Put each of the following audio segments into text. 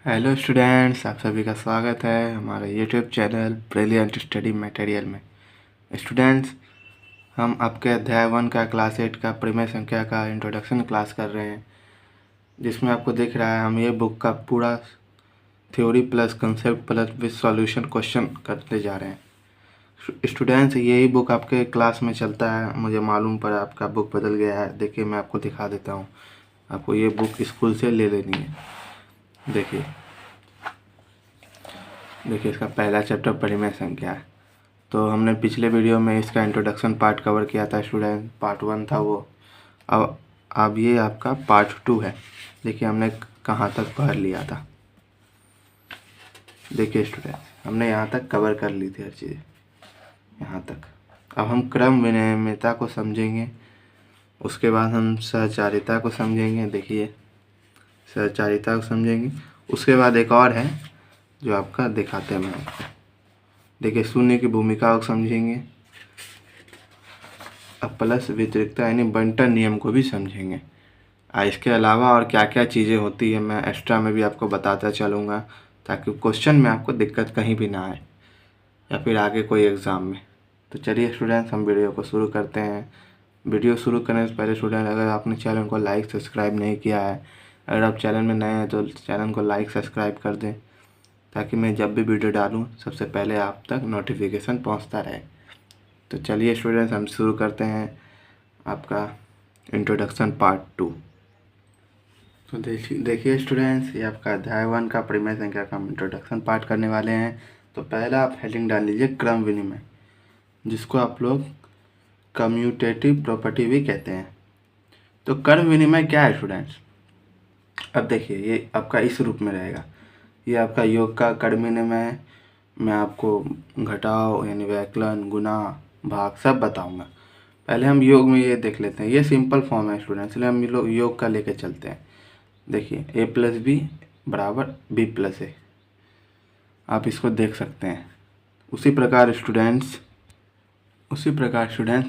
Hello students, आप सभी का स्वागत है हमारे YouTube channel brilliant study material में। स्टूडेंट्स, हम आपके अध्याय 1 का क्लास 8 का परिमेय संख्या का इंट्रोडक्शन क्लास कर रहे हैं, जिसमें आपको दिख रहा है हम ये बुक का पूरा theory plus concept plus with solution question करते जा रहे हैं। स्टूडेंट्स, यही बुक आपके क्लास में चलता है, मुझे मालूम पड़ा आपका बुक बदल गया है। देखिए, मैं आपको दिखा देता हूँ। आपको ये बुक स्कूल से ले लेनी है। देखिए इसका पहला चैप्टर परिमेय संख्या है। तो हमने पिछले वीडियो में इसका इंट्रोडक्शन पार्ट कवर किया था स्टूडेंट, पार्ट 1 था वो। अब ये आपका पार्ट 2 है। देखिए हमने कहाँ तक पढ़ लिया था। देखिए स्टूडेंट, हमने यहाँ तक कवर कर ली थी हर चीज़, यहाँ तक। अब हम क्रम विनिमयता को समझेंगे, उसके बाद हम सहचारिता को समझेंगे। देखिए, सहचारिता को समझेंगे, उसके बाद एक और है जो आपका दिखाते हैं मैं आपको। देखिए, शून्य की भूमिका को समझेंगे। अब प्लस व्यतिरिक्तता यानी बंटन नियम को भी समझेंगे। इसके अलावा और क्या क्या चीज़ें होती है मैं एक्स्ट्रा में भी आपको बताता चलूँगा, ताकि क्वेश्चन में आपको दिक्कत कहीं भी ना आए या फिर आगे कोई एग्ज़ाम में। तो चलिए स्टूडेंट्स, हम वीडियो को शुरू करते हैं। वीडियो शुरू करने से पहले स्टूडेंट, अगर आपने चैनल को लाइक सब्सक्राइब नहीं किया है, अगर आप चैनल में नए हैं तो चैनल को लाइक सब्सक्राइब कर दें, ताकि मैं जब भी वीडियो डालूँ सबसे पहले आप तक नोटिफिकेशन पहुँचता रहे। तो चलिए स्टूडेंट्स, हम शुरू करते हैं आपका इंट्रोडक्शन पार्ट 2। तो देखिए स्टूडेंट्स, ये आपका अध्याय 1 का परिमेय संख्या का हम इंट्रोडक्शन पार्ट करने वाले हैं। तो पहला आप हेडिंग डाल लीजिए क्रम विनिमय, जिसको आप लोग कम्यूटेटिव प्रॉपर्टी भी कहते हैं। तो क्रम विनिमय क्या है स्टूडेंट्स? अब देखिए, ये आपका इस रूप में रहेगा। ये आपका योग का क्रम विनिमय, मैं आपको घटाव यानी व्यवकलन, गुणा, भाग सब बताऊंगा। पहले हम योग में ये देख लेते हैं। ये सिंपल फॉर्म है स्टूडेंट, इसलिए हम लोग योग का लेके चलते हैं। देखिए, a प्लस बी बराबर b प्लस ए, आप इसको देख सकते हैं। उसी प्रकार स्टूडेंट्स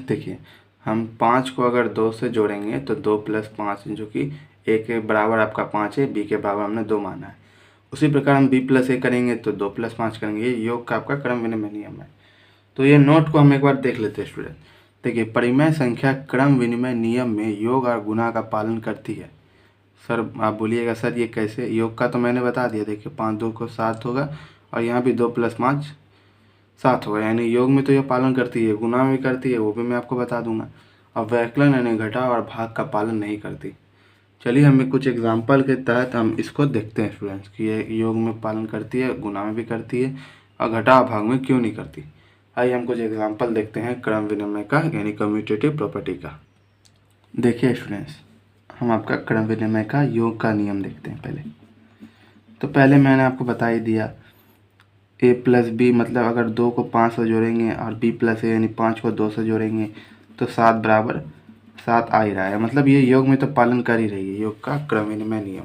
देखिए, हम 5 को अगर 2 से जोड़ेंगे तो 2 प्लस 5, जो कि a के बराबर आपका 5 है, b के बराबर हमने 2 माना है। उसी प्रकार हम b प्लस ए करेंगे तो 2 प्लस 5 करेंगे। ये योग का आपका क्रम विनिमय नियम है। तो ये नोट को हम एक बार देख लेते हैं स्टूडेंट। देखिए, परिमेय संख्या क्रम विनिमय नियम में योग और गुणा का पालन करती है। सर आप बोलिएगा सर ये कैसे? योग का तो मैंने बता दिया। देखिए, 5 2 को 7 होगा और यहाँ भी 2 प्लस 5 7 होगा, यानी योग में तो ये पालन करती है, गुणा में करती है, वो भी मैं आपको बता दूंगा। और व्यवकलन यानी घटाव और भाग का पालन नहीं करती। चलिए, हमें कुछ एग्जाम्पल के तहत हम इसको देखते हैं स्टूडेंट्स कि ये योग में पालन करती है, गुणा में भी करती है, और घटाव भाग में क्यों नहीं करती। आइए हम कुछ एग्जाम्पल देखते हैं क्रम विनिमय का यानी कम्यूटेटिव प्रॉपर्टी का। देखिए स्टूडेंट्स, हम आपका क्रम विनिमय का योग का नियम देखते हैं पहले। तो पहले मैंने आपको बता ही दिया, a प्लस बी मतलब अगर 2 को 5 से जोड़ेंगे और b प्लस ए यानी 5 को 2 से जोड़ेंगे तो 7 बराबर 7 आ ही रहा है। मतलब ये योग में तो पालन कर ही रही है, योग का क्रम विनिमय नियम।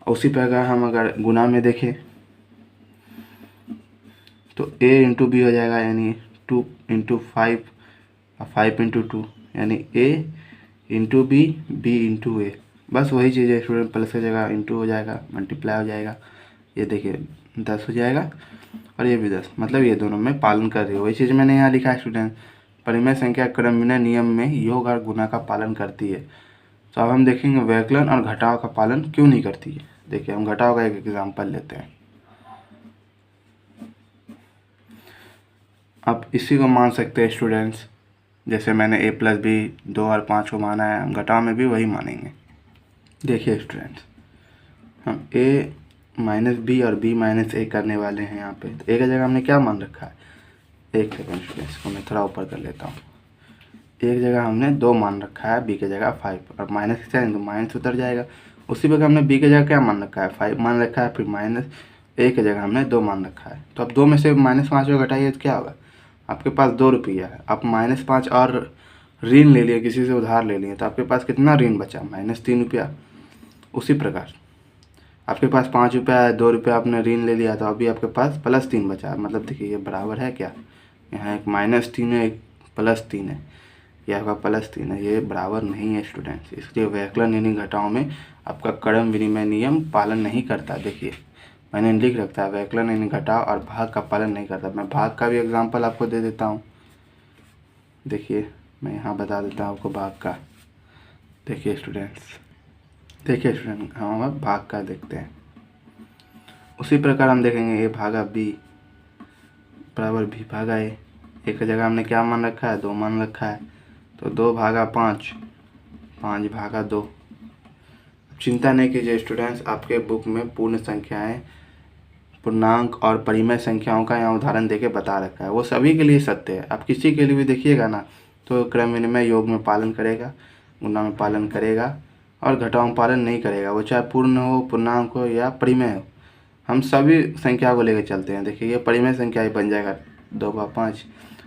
उसी प्रकार हम अगर गुणा में देखें तो a इंटू बी हो जाएगा, यानी 2 इंटू 5 और 5 इंटू 2 यानी a into B, B into A. बस वही चीज़ है स्टूडेंट, प्लस की जगह इंटू हो जाएगा, मल्टीप्लाई हो जाएगा। ये देखिए 10 हो जाएगा और ये भी 10, मतलब ये दोनों में पालन कर रही है। वही चीज़ मैंने यहाँ लिखा है स्टूडेंट, परिमेय संख्या क्रम विनिमय नियम में योग और गुणा का पालन करती है। तो अब हम देखेंगे व्यवकलन और घटाव का पालन क्यों नहीं करती है। देखिए, हम घटाव का एक एग्जाम्पल लेते हैं। अब इसी को मान सकते हैं स्टूडेंट्स, जैसे मैंने a प्लस बी 2 और 5 को माना है, हम घटाव में भी वही मानेंगे। देखिए स्टूडेंट्स, हम a माइनस बी और b माइनस ए करने वाले हैं यहाँ पे। तो a की जगह हमने क्या मान रखा है? एक सेकेंड स्टूडेंट्स, को मैं थोड़ा ऊपर कर लेता हूँ। a की जगह हमने 2 मान रखा है, b की जगह 5, और माइनस की तो माइनस उतर जाएगा। उसी प्रकार हमने b की जगह क्या मान रखा है? 5 मान रखा है, फिर माइनस a की जगह हमने 2 मान रखा है। तो अब 2 में से -5 को घटाइए तो क्या होगा? आपके पास 2 रुपया है, आप -5 और ऋण ले लिए, किसी से उधार ले लिए, तो आपके पास कितना ऋण बचा? -3 रुपया। उसी प्रकार आपके पास 5 रुपया है, 2 रुपया आपने ऋण ले लिया, तो अभी आपके पास +3 बचा है। मतलब देखिए, ये बराबर है क्या? यहाँ एक -3 है, एक +3 है, ये आपका +3 है, ये बराबर नहीं है स्टूडेंट्स। इसलिए वैकलन यानी घटाओं में आपका क्रम विनिमय नियम पालन नहीं करता। देखिए मैंने लिख रखा है वैकलन यानी घटाव और भाग का पालन नहीं करता। मैं भाग का भी एग्जाम्पल आपको दे देता हूँ। देखिए मैं यहाँ बता देता हूँ आपको भाग का। देखिए स्टूडेंट्स हम अब भाग का देखते हैं। उसी प्रकार हम देखेंगे a भागा b बराबर b भागा a। एक जगह हमने क्या मान रखा है, 2 मान रखा है, तो 2 भागा 5, 5 भागा 2। चिंता नहीं कीजिए स्टूडेंट्स, आपके बुक में पूर्ण संख्याएं, पूर्णांक और परिमेय संख्याओं का यहाँ उदाहरण देके बता रखा है। वो सभी के लिए सत्य है। आप किसी के लिए भी देखिएगा ना तो क्रम विनिमय योग में पालन करेगा, गुणा में पालन करेगा और घटाओं में पालन नहीं करेगा। वो चाहे पूर्ण हो, पूर्णांक हो या परिमेय हो, हम सभी संख्या को लेकर चलते हैं। देखिए ये परिमेय संख्या ही बन जाएगा 2/5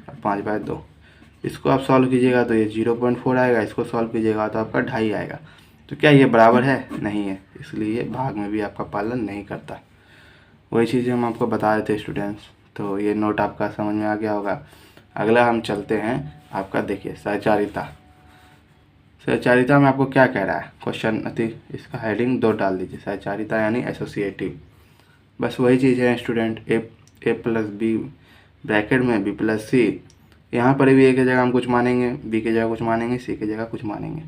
और 5/2। इसको आप सॉल्व कीजिएगा तो ये 0.4 आएगा, इसको सॉल्व कीजिएगा तो आपका 2.5 आएगा। तो क्या ये बराबर है? नहीं है, इसलिए भाग में भी आपका पालन नहीं करता। वही चीज़ें हम आपको बता रहे थे स्टूडेंट्स। तो ये नोट आपका समझ में आ गया होगा। अगला हम चलते हैं आपका, देखिए सहचारिता। सहचारिता में आपको क्या कह रहा है क्वेश्चन, इसका हेडिंग 2 डाल दीजिए, सहचारिता यानी एसोसिएटिव। बस वही चीज़ है student, a plus B bracket में b प्लस सी। यहाँ पर भी a की जगह हम कुछ मानेंगे, b की जगह कुछ मानेंगे, c की जगह कुछ मानेंगे,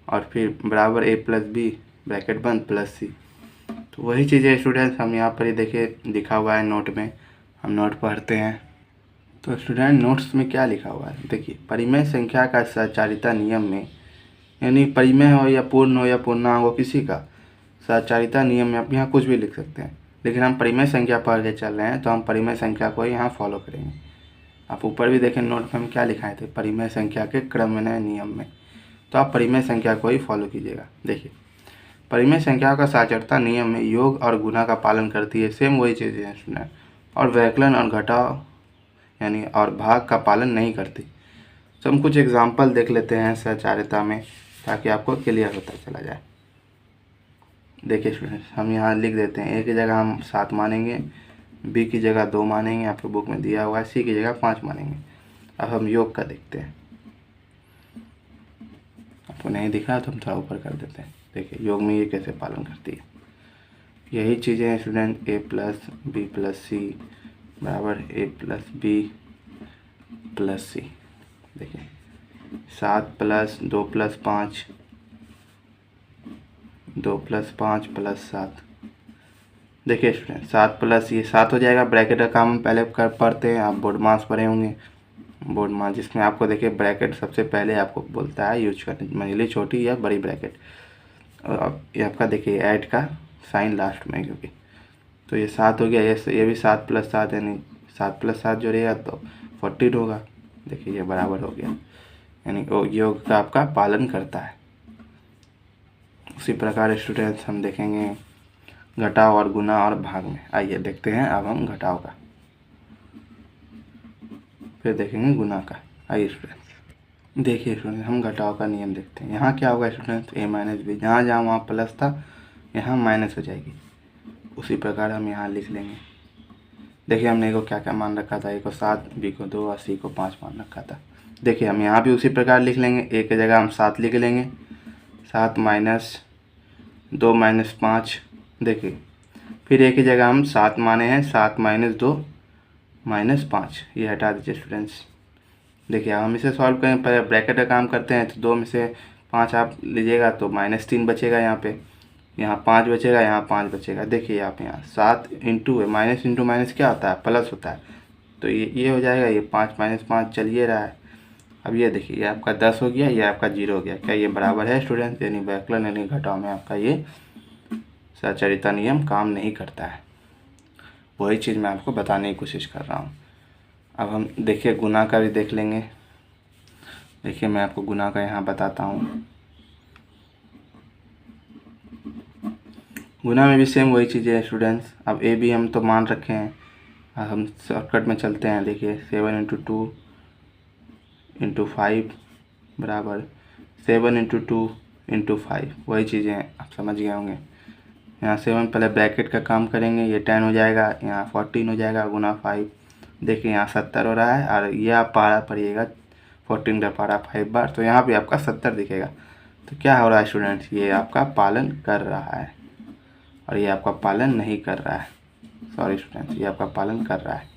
और फिर बराबर a प्लस बी ब्रैकेट बंद प्लस सी। तो वही चीज़ है स्टूडेंट्स, हम यहाँ पर ही देखिए लिखा हुआ है नोट में, हम नोट पढ़ते हैं। तो स्टूडेंट नोट्स में क्या लिखा हुआ है, देखिए परिमेय संख्या का सहचारिता नियम में, यानी परिमेय हो या पूर्ण हो या पूर्णांक हो, किसी का सहचारिता नियम में आप यहाँ कुछ भी लिख सकते हैं, लेकिन हम परिमेय संख्या पढ़ के चल रहे हैं तो हम परिमेय संख्या को यहाँ फॉलो करेंगे। आप ऊपर भी देखें नोट में हम क्या लिखाए थे, परिमेय संख्या के क्रम विनिमय नियम में, तो आप परिमेय संख्या को ही फॉलो कीजिएगा। देखिए परिमेय संख्या का सहचारिता नियम में योग और गुणा का पालन करती है, सेम वही चीज़ें हैं स्टूडेंट, और वैकलन और घटाव यानी और भाग का पालन नहीं करती। तो हम कुछ एग्जाम्पल देख लेते हैं सहचारिता में ताकि आपको क्लियर होता चला जाए। देखिए स्टूडेंट्स हम यहाँ लिख देते हैं, a की जगह हम 7 मानेंगे, b की जगह 2 मानेंगे, आपके बुक में दिया हुआ है, c की जगह 5 मानेंगे। अब हम योग का देखते हैं, आपको नहीं दिखा तो हम थोड़ा ऊपर कर देते हैं। देखिए योग में ये कैसे पालन करती है, यही चीज़ें हैं student, a plus B plus C बराबर a plus B plus C. देखिए 7 प्लस 2 प्लस 5, 2 प्लस 5 प्लस 7। देखिए स्टूडेंट 7 प्लस ये 7 हो जाएगा। ब्रैकेट का काम हम पहले कर पढ़ते हैं, आप बोर्ड मास पढ़े होंगे, बोर्ड मास जिसमें आपको देखिए ब्रैकेट सबसे पहले आपको बोलता है यूज करने, मंजिली छोटी या बड़ी ब्रैकेट, और ये आपका देखिए ऐड का साइन लास्ट में, क्योंकि तो ये 7 हो गया, ये भी 7 प्लस 7 यानी 7 प्लस 7 जो रहेगा तो 14 होगा। देखिए ये बराबर हो गया, यानी योग का आपका पालन करता है। उसी प्रकार स्टूडेंट्स हम देखेंगे घटाव और गुणा और भाग में। आइए देखते हैं अब हम घटाव का, फिर देखेंगे गुणा का। आइए स्टूडेंट्स देखिए स्टूडेंट्स हम घटाव का नियम देखते हैं। यहाँ क्या होगा स्टूडेंट्स, a माइनस बी, जहाँ जहाँ वहाँ प्लस था यहाँ माइनस हो जाएगी। उसी प्रकार हम यहाँ लिख लेंगे। देखिए हमने a को क्या क्या मान रखा था, a को 7, b को 2 और c को 5 मान रखा था। देखिए हम यहाँ भी उसी प्रकार लिख लेंगे, a की जगह हम 7 लिख लेंगे, 7 माइनस 2 माइनस 5। देखिए फिर a की जगह हम 7 माने हैं, 7 माइनस 2 माइनस 5, ये हटा दीजिए स्टूडेंट्स। देखिए हम इसे सॉल्व करें, पहले ब्रैकेट का काम करते हैं, तो 2 में से 5 आप लीजिएगा तो -3 बचेगा, यहाँ पे यहाँ 5 बचेगा, यहाँ 5 बचेगा। देखिए आप यहाँ 7 इंटू है, माइनस इंटू माइनस क्या होता है, प्लस होता है, तो ये हो जाएगा, ये 5 माइनस 5 चल ही रहा है। अब ये देखिए ये आपका 10 हो गया, ये आपका 0 हो गया। क्या ये बराबर है स्टूडेंट्स, यानी वैकलन यानी घटाव में आपका ये सहचारिता नियम काम नहीं करता है। वही चीज़ मैं आपको बताने की कोशिश कर रहा हूँ। अब हम देखिए गुना का भी देख लेंगे। देखिए मैं आपको गुना का यहाँ बताता हूँ। गुना में भी सेम वही चीज़ें हैं स्टूडेंट्स। अब ए बी हम तो मान रखे हैं, अब हम शॉर्टकट में चलते हैं। देखिए 7 इंटू 2 इंटू 5 बराबर 7 इंटू 2 इंटू 5, वही चीज़ें हैं, आप समझ गए होंगे। यहाँ 7 पहले ब्रैकेट का काम करेंगे, ये 10 हो जाएगा, यहाँ 14 हो जाएगा गुना 5। देखिए यहाँ 70 हो रहा है, और ये आप पारा पढ़िएगा 14 का पारा 5 बार, तो यहाँ पे आपका 70 दिखेगा। तो क्या हो रहा है स्टूडेंट्स, ये आपका पालन कर रहा है और ये आपका पालन नहीं कर रहा है। सॉरी स्टूडेंट्स, ये आपका पालन कर रहा है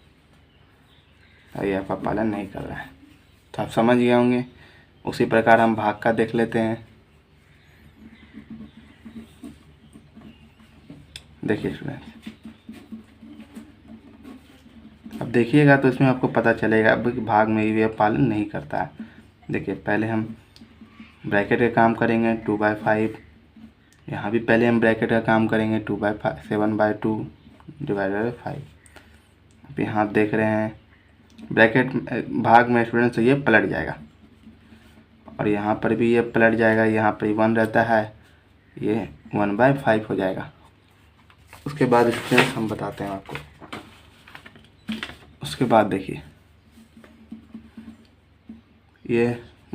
और ये आपका पालन नहीं कर रहा है। तो आप समझ गए होंगे। उसी प्रकार हम भाग का देख लेते हैं। देखिए स्टूडेंट्स, अब देखिएगा तो इसमें आपको पता चलेगा अब कि भाग में ये पालन नहीं करता है। देखिए पहले हम ब्रैकेट का काम करेंगे 2/5, यहाँ भी पहले हम ब्रैकेट का काम करेंगे 7/2 डिवाइडेड बाई 5। अब यहाँ देख रहे हैं ब्रैकेट भाग में स्टूडेंट्स ये पलट जाएगा और यहाँ पर भी ये पलट जाएगा। यहाँ पर 1 रहता है, ये 1/5 हो जाएगा। उसके बाद स्टूडेंट्स हम बताते हैं आपको। उसके बाद देखिए ये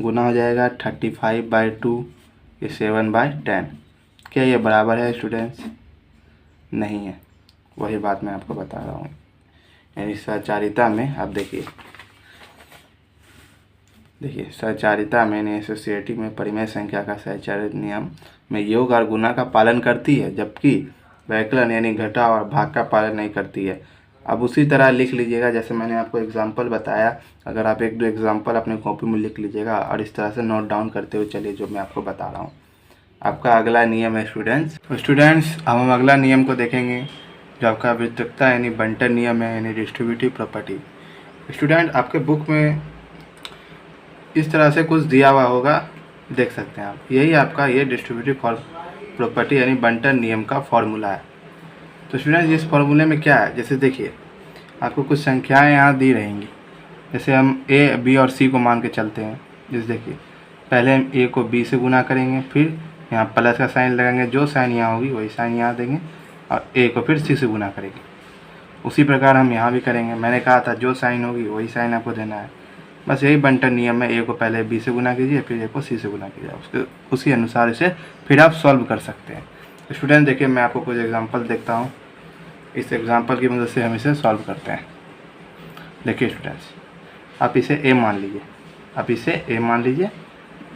गुना हो जाएगा 35/2, ये 7/10। क्या ये बराबर है स्टूडेंट्स? नहीं है। वही बात मैं आपको बता रहा हूँ। यानी सहचारिता में आप देखिए सहचारिता में यानी एसोसिएटिव में परिमेय संख्या का सहचारित नियम में योग और गुना का पालन करती है, जबकि वैकलन यानी घटा और भाग का पालन नहीं करती है। अब उसी तरह लिख लीजिएगा जैसे मैंने आपको एग्जांपल बताया। अगर आप 1-2 एग्जांपल अपने कॉपी में लिख लीजिएगा और इस तरह से नोट डाउन करते हुए चलिए जो मैं आपको बता रहा हूँ। आपका अगला नियम है स्टूडेंट्स। तो स्टूडेंट्स अब हम अगला नियम को देखेंगे जो आपका वितरकता यानी बंटन नियम है, यानी डिस्ट्रीब्यूटिव प्रॉपर्टी। स्टूडेंट आपके बुक में इस तरह से कुछ दिया हुआ होगा, देख सकते हैं आप। यही आपका ये डिस्ट्रीब्यूटिव प्रॉपर्टी यानी बंटन नियम का फॉर्मूला है। तो स्टूडेंट्स इस फॉर्मूले में क्या है, जैसे देखिए आपको कुछ संख्याएं यहाँ दी रहेंगी। जैसे हम ए, बी और सी को मान के चलते हैं। जैसे देखिए पहले हम ए को बी से गुना करेंगे, फिर यहाँ प्लस का साइन लगाएंगे, जो साइन यहाँ होगी वही साइन यहाँ देंगे और ए को फिर सी से गुना करेंगे। उसी प्रकार हम यहाँ भी करेंगे। मैंने कहा था जो साइन होगी वही साइन आपको देना है। बस यही बंटन नियम है। ए को पहले बी से गुना कीजिए, फिर ए को सी से गुना कीजिए। उसी अनुसार इसे फिर आप सॉल्व कर सकते हैं। तो स्टूडेंट देखिए मैं आपको कुछ एग्जांपल देखता हूँ। इस एग्जांपल की मदद से हम इसे सॉल्व करते हैं। देखिए स्टूडेंट्स आप इसे ए मान लीजिए, आप इसे ए मान लीजिए,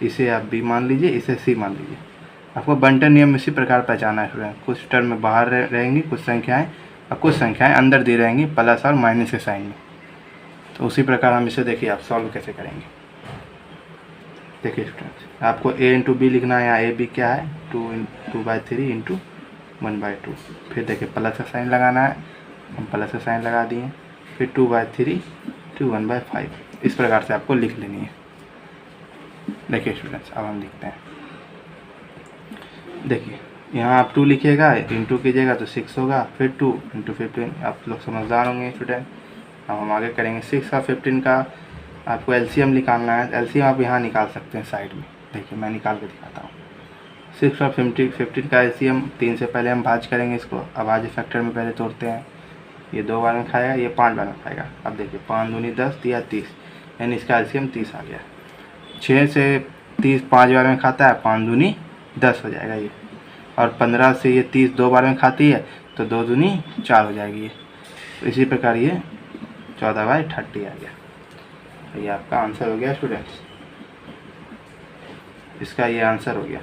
इसे आप बी मान लीजिए, इसे सी मान लीजिए। आपको बंटन नियम इसी प्रकार पहचाना है स्टूडेंट। कुछ टर्म में बाहर रहेंगी कुछ संख्याएँ और कुछ संख्याएँ अंदर दी रहेंगी प्लस और माइनस के साइन में। तो उसी प्रकार हम इसे देखिए आप सॉल्व कैसे करेंगे। देखिए स्टूडेंट्स आपको a इंटू बी लिखना है। यहाँ ए बी क्या है 2/3 इंटू 1/2। फिर देखिए प्लस का साइन लगाना है, हम प्लस का साइन लगा दिए। फिर 2/3 टू 1/5। इस प्रकार से आपको लिख लेनी है। देखिए स्टूडेंट्स अब हम लिखते हैं। देखिए यहाँ आप 2 लिखिएगा, इंटू कीजिएगा तो 6 होगा, फिर 2 इंटू 15। आप लोग समझदार होंगे स्टूडेंट। अब हम आगे करेंगे 6 और 15 का आपको एलसीएम निकालना है। एलसीएम आप यहाँ निकाल सकते हैं साइड में। देखिए मैं निकाल के दिखाता हूँ। 6 और 15 का एलसीएम 3 से पहले हम भाज करेंगे इसको। अब भाज्य फैक्टर में पहले तोड़ते हैं। ये 2 बार में खाएगा, ये 5 बार में खाएगा। अब देखिए 5 दूनी 10 दिया 30, यानी इसका एलसीएम 30 आ गया। 6 से 30 5 बार में खाता है, 5 दूनी 10 हो जाएगा ये। और 15 से ये 30 2 बार में खाती है तो 2 दूनी 4 हो जाएगी ये। तो इसी प्रकार ये 14/30 आ गया। तो ये आपका आंसर हो गया स्टूडेंट्स। इसका ये आंसर हो गया।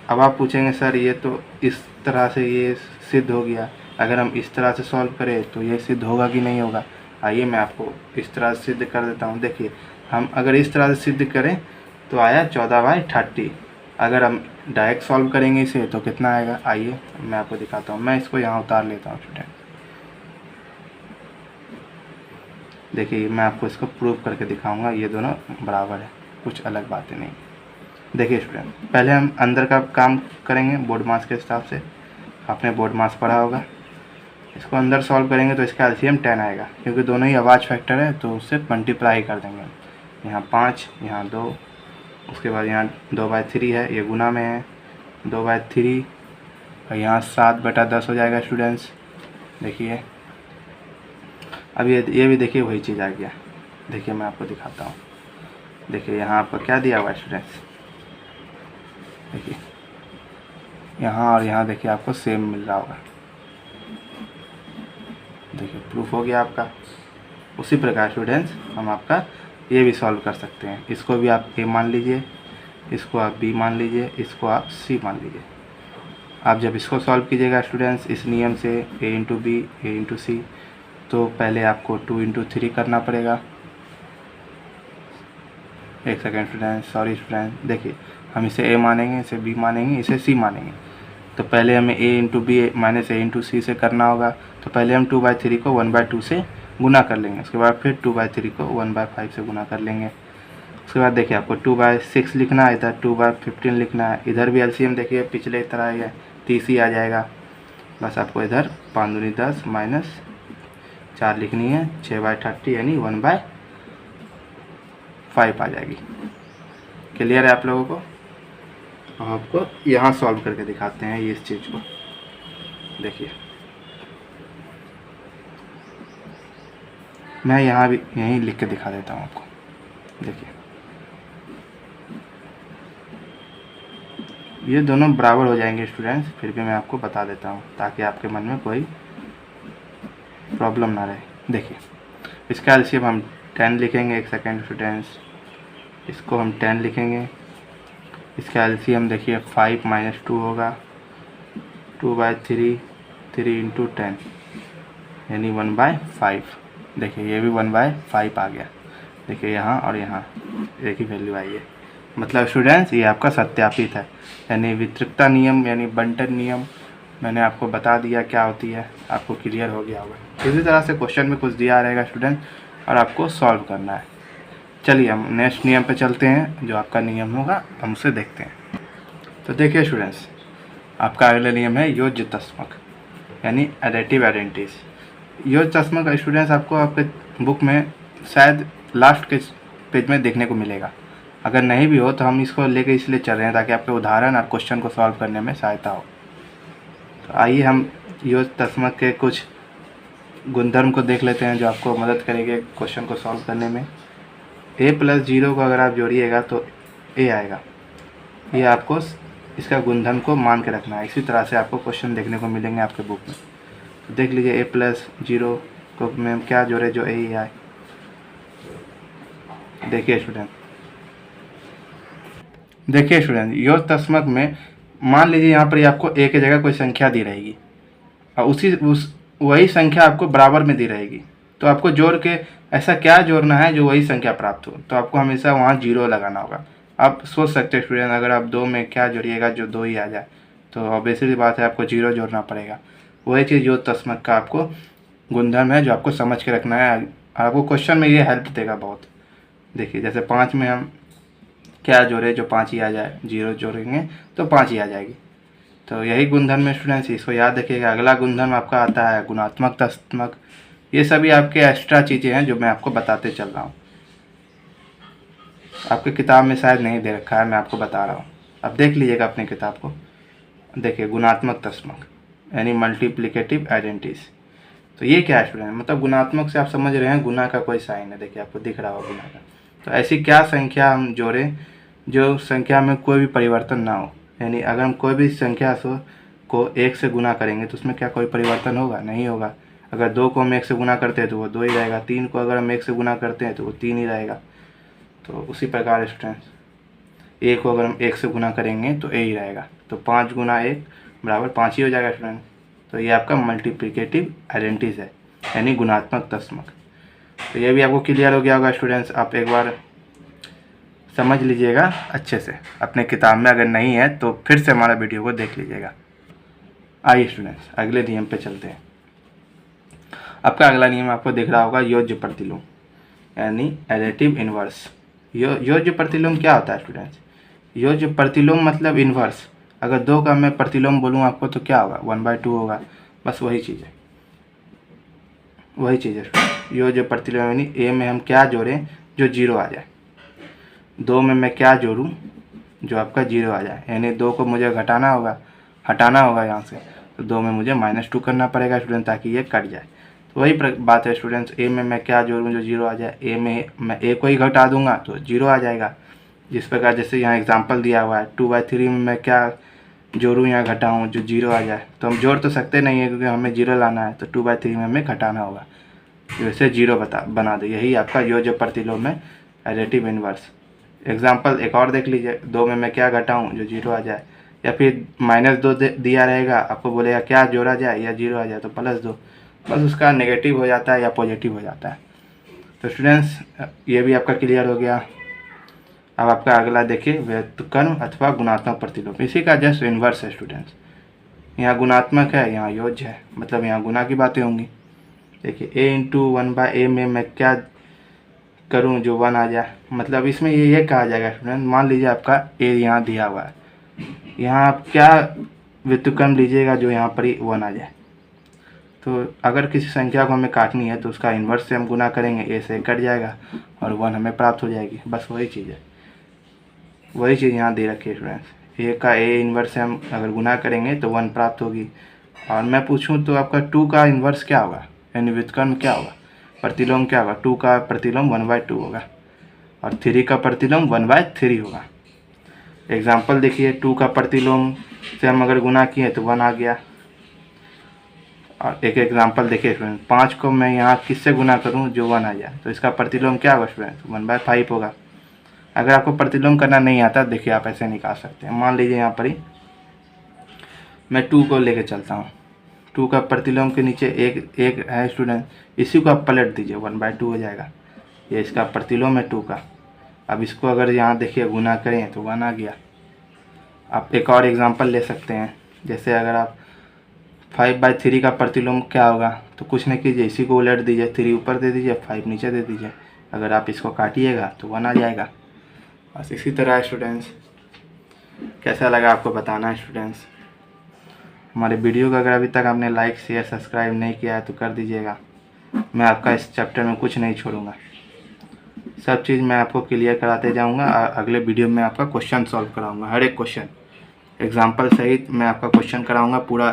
अब आप पूछेंगे सर ये तो इस तरह से ये सिद्ध हो गया, अगर हम इस तरह से सॉल्व करें तो ये सिद्ध होगा कि नहीं होगा। आइए मैं आपको इस तरह से सिद्ध कर देता हूँ। देखिए हम अगर इस तरह से सिद्ध करें तो आया 14/30। अगर हम डायरेक्ट सॉल्व करेंगे इसे तो कितना आएगा, आइए मैं आपको दिखाता हूँ। मैं इसको यहाँ उतार लेता हूँ स्टूडेंट। देखिए मैं आपको इसको प्रूव करके दिखाऊंगा। ये दोनों बराबर है, कुछ अलग बातें नहीं। देखिए स्टूडेंट पहले हम अंदर का काम करेंगे बोर्ड मास के हिसाब से। आपने बोर्ड मास पढ़ा होगा। इसको अंदर सॉल्व करेंगे तो इसका एलसीएम 10 आएगा, क्योंकि दोनों ही आवाज फैक्टर है तो उससे मल्टीप्लाई कर देंगे। यहाँ 5, यहाँ 2, उसके बाद यहाँ 2/3 है, ये गुना में है 2/3 और यहाँ 7/10 हो जाएगा स्टूडेंट्स। देखिए अब ये भी देखिए वही चीज़ आ गया। देखिए मैं आपको दिखाता हूँ। देखिए यहाँ आपको क्या दिया हुआ है स्टूडेंट्स। देखिए यहाँ और यहाँ देखिए आपको सेम मिल रहा होगा। देखिए प्रूफ हो गया आपका। उसी प्रकार स्टूडेंट्स हम आपका ये भी सॉल्व कर सकते हैं। इसको भी आप ए मान लीजिए, इसको आप बी मान लीजिए, इसको आप सी मान लीजिए। आप जब इसको सॉल्व कीजिएगा स्टूडेंट्स इस नियम से ए इंटू बी ए इंटू सी, तो पहले आपको 2 इंटू 3 करना पड़ेगा। एक सेकेंड स्टूडेंट्स, सॉरी स्टूडेंट, देखिए हम इसे ए मानेंगे, इसे बी मानेंगे, इसे सी मानेंगे। तो पहले हमें ए इंटू बी माइनस ए इंटू सी से करना होगा। तो पहले हम 2/3 को 1/2 से गुना कर लेंगे, उसके बाद फिर 2/3 को 1/5 से गुना कर लेंगे। उसके बाद देखिए आपको 2/6 लिखना है, इधर 2/15 लिखना है। इधर भी एलसीएम देखिए पिछले तरह है 30 ही आ जाएगा। बस आपको इधर 5 दूनी 10 माइनस 4 लिखनी है, 6/30 यानी 1/5 आ जाएगी। क्लियर है आप लोगों को? हम आपको यहाँ सॉल्व करके दिखाते हैं ये इस चीज़ को। देखिए मैं यहाँ भी यहीं लिख के दिखा देता हूँ आपको। देखिए ये दोनों बराबर हो जाएंगे स्टूडेंट्स, फिर भी मैं आपको बता देता हूँ ताकि आपके मन में कोई प्रॉब्लम ना रहे। देखिए इसका एलसीएम हम 10 लिखेंगे। एक सेकेंड स्टूडेंट्स, इसको हम 10 लिखेंगे। इसका एलसीएम देखिए 5 - 2 होगा, 2/3 3 इंटू 10 यानी 1/5। देखिए ये भी 1/5 आ गया। देखिए यहाँ और यहाँ एक ही वैल्यू आई है। मतलब स्टूडेंट्स ये आपका सत्यापित है, यानी वितरिकता नियम यानी बंटन नियम मैंने आपको बता दिया क्या होती है, आपको क्लियर हो गया होगा। इसी तरह से क्वेश्चन में कुछ दिया रहेगा स्टूडेंट और आपको सॉल्व करना है। चलिए हम नेक्स्ट नियम पे चलते हैं, जो आपका नियम होगा हम उसे देखते हैं। तो देखिए स्टूडेंट्स, आपका अगला नियम है योज्य तस्मक यानी एडिटिव आइडेंटिटीज। योज्य तस्मक स्टूडेंट्स आपको आपके बुक में शायद लास्ट के पेज में देखने को मिलेगा। अगर नहीं भी हो तो हम इसको लेके इसलिए चल रहे हैं ताकि आपके उदाहरण और क्वेश्चन को सॉल्व करने में सहायता हो। तो आइए हम योज्य तस्मक के कुछ गुणधर्म को देख लेते हैं जो आपको मदद करेंगे क्वेश्चन को सॉल्व करने में। a + 0 को अगर आप जोड़िएगा तो a आएगा। ये आपको इसका गुणधर्म को मान के रखना है। इसी तरह से आपको क्वेश्चन देखने को मिलेंगे आपके बुक में। तो देख लीजिए a + 0 को में हम क्या जोड़े जो a ही आए। देखिए स्टूडेंट योज्य तस्मक में मान लीजिए यहाँ पर आपको a की जगह कोई संख्या दी रहेगी और वही संख्या आपको बराबर में दी रहेगी। तो आपको जोड़ के ऐसा क्या जोड़ना है जो वही संख्या प्राप्त हो। तो आपको हमेशा वहाँ 0 लगाना होगा। आप सोच सकते हैं स्टूडेंट, अगर आप 2 में क्या जोड़िएगा जो 2 ही आ जाए, तो ऑब्वियसली बात है आपको 0 जोड़ना पड़ेगा। वही चीज़ योज्य तस्मक का आपको गुणधर्म है जो आपको समझ के रखना है। आपको क्वेश्चन में ये हेल्प देगा बहुत। देखिए जैसे 5 में हम क्या जोड़े जो 5 ही आ जाए, 0 जोड़ेंगे तो 5 ही आ जाएगी। तो यही गुणधर्म है स्टूडेंट्स, इसको याद रखिएगा। अगला गुणधर्म आपका आता है गुणात्मक तस्मक। ये सभी आपके एक्स्ट्रा चीज़ें हैं जो मैं आपको बताते चल रहा हूँ। आपके किताब में शायद नहीं दे रखा है, मैं आपको बता रहा हूँ। अब देख लीजिएगा अपनी किताब को। देखिए गुणात्मक तस्मक यानी मल्टीप्लिकेटिव आइडेंटिटीज। तो ये क्या है स्टूडेंट, मतलब गुणात्मक से आप समझ रहे हैं गुना का कोई साइन है। देखिए आपको दिख रहा होगा गुना का। तो ऐसी क्या संख्या हम जोड़ें जो संख्या में कोई भी परिवर्तन ना हो। यानी अगर हम कोई भी संख्या को 1 से गुना करेंगे तो उसमें क्या कोई परिवर्तन होगा? नहीं होगा। अगर 2 को हम 1 से गुना करते हैं तो वो 2 ही रहेगा। 3 को अगर हम 1 से गुना करते हैं तो वो 3 ही रहेगा। तो उसी प्रकार स्टूडेंट्स a को अगर हम 1 से गुना करेंगे तो a ही रहेगा। तो 5 × 1 = 5 ही हो जाएगा स्टूडेंट। तो ये आपका मल्टीप्लिकेटिव आइडेंटिटीज है यानी गुणात्मक तस्मक। तो ये भी आपको क्लियर हो गया होगा स्टूडेंट्स। आप एक बार समझ लीजिएगा अच्छे से अपने किताब में, अगर नहीं है तो फिर से हमारा वीडियो को देख लीजिएगा। आइए स्टूडेंट्स अगले नियम पे चलते हैं। आपका अगला नियम आपको दिख रहा होगा योज्य प्रतिलोम यानी एडिटिव इन्वर्स। योज्य प्रतिलोम क्या होता है स्टूडेंट्स? योज्य प्रतिलोम मतलब इन्वर्स। अगर 2 का मैं प्रतिलोम बोलूँ आपको तो क्या होगा? 1/2 होगा। बस वही चीज़ है, वही चीज़ है। योज्य प्रतिलोम यानी a में हम क्या जोड़ें जो 0 आ जाए, 2 में मैं क्या जोड़ूं जो आपका 0 आ जाए। यानी 2 को मुझे हटाना होगा यहाँ से, तो 2 में मुझे -2 करना पड़ेगा स्टूडेंट ताकि ये कट जाए। तो वही बात है स्टूडेंट्स, a में मैं क्या जोड़ूं जो 0 आ जाए। a में मैं a को ही घटा दूंगा तो 0 आ जाएगा। जिस प्रकार जैसे यहाँ एग्जांपल दिया हुआ है 2/3 में मैं क्या जोड़ूं या घटाऊं जो 0 आ जाए। तो हम जोड़ तो सकते नहीं है क्योंकि हमें 0 लाना है। तो 2/3 में हमें घटाना होगा, वैसे 0 बना दो। यही आपका योज्य प्रतिलोम है, एडिटिव इन्वर्स। एग्जाम्पल एक और देख लीजिए, 2 में मैं क्या घटाऊँ जो 0 आ जाए, या फिर -2 दिया रहेगा, आपको बोलेगा क्या जोड़ा जाए या 0 आ जाए तो +2, बस उसका नेगेटिव हो जाता है या पॉजिटिव हो जाता है। तो स्टूडेंट्स ये भी आपका क्लियर हो गया। अब आपका अगला देखिए, व्युत्क्रम अथवा गुणात्मक प्रतिलोम, इसी का जस्ट इन्वर्स है स्टूडेंट्स। यहाँ गुणात्मक है, यहाँ योज्य है, मतलब यहाँ गुना की बातें होंगी। देखिए a इंटू 1/a में मैं क्या करूँ जो 1 आ जाए, मतलब इसमें ये कहा जाएगा स्टूडेंट, मान लीजिए आपका a यहाँ दिया हुआ है, यहाँ आप क्या व्युत्क्रम लीजिएगा जो यहाँ पर ही 1 आ जाए। तो अगर किसी संख्या को हमें काटनी है तो उसका इन्वर्स से हम गुना करेंगे, a से कट जाएगा और 1 हमें प्राप्त हो जाएगी। बस वही चीज़ है, वही चीज़ यहाँ दे रखी है स्टूडेंट्स। a का a इन्वर्स से हम अगर गुना करेंगे तो 1 प्राप्त होगी। और मैं पूछूं तो आपका 2 का इन्वर्स क्या होगा, यानी व्युत्क्रम क्या होगा, प्रतिलोम क्या होगा, 2 का प्रतिलोम 1/2 होगा और 3 का प्रतिलोम 1/3 होगा। एग्जाम्पल देखिए, 2 का प्रतिलोम से हम अगर गुना किए तो 1 आ गया। और एक एग्जाम्पल देखिए स्टूडेंट, 5 को मैं यहाँ किससे गुना करूँ जो 1 आ जाए, तो इसका प्रतिलोम क्या होगा स्टूडेंट, 1/5 होगा। अगर आपको प्रतिलोम करना नहीं आता, देखिए आप ऐसे निकाल सकते हैं। मान लीजिए यहाँ पर ही मैं 2 को लेके चलता हूँ, 2 का प्रतिलोम के नीचे एक है स्टूडेंट, इसी को आप पलट दीजिए, 1/2 हो जाएगा। ये इसका प्रतिलोम है 2 का। अब इसको अगर यहाँ देखिए गुना करें तो 1 आ गया। आप एक और एग्जांपल ले सकते हैं, जैसे अगर आप 5/3 का प्रतिलोम क्या होगा, तो कुछ नहीं कीजिए, इसी को उलट दीजिए, 3 ऊपर दे दीजिए, 5 नीचे दे दीजिए। अगर आप इसको काटिएगा तो 1 आ जाएगा। बस इसी तरह है स्टूडेंट्स। कैसा लगा आपको बताना है स्टूडेंट्स। हमारे वीडियो को अगर अभी तक आपने लाइक शेयर सब्सक्राइब नहीं किया है तो कर दीजिएगा। मैं आपका इस चैप्टर में कुछ नहीं छोड़ूंगा, सब चीज़ मैं आपको क्लियर कराते जाऊंगा। अगले वीडियो में आपका क्वेश्चन सॉल्व कराऊंगा, हर एक क्वेश्चन एग्जाम्पल सहित मैं आपका क्वेश्चन कराऊंगा, पूरा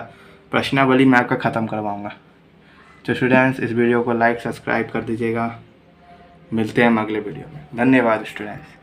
प्रश्नावली मैं आपका ख़त्म करवाऊंगा। तो स्टूडेंट्स इस वीडियो को लाइक सब्सक्राइब कर दीजिएगा। मिलते हैं हम अगले वीडियो में। धन्यवाद स्टूडेंट्स।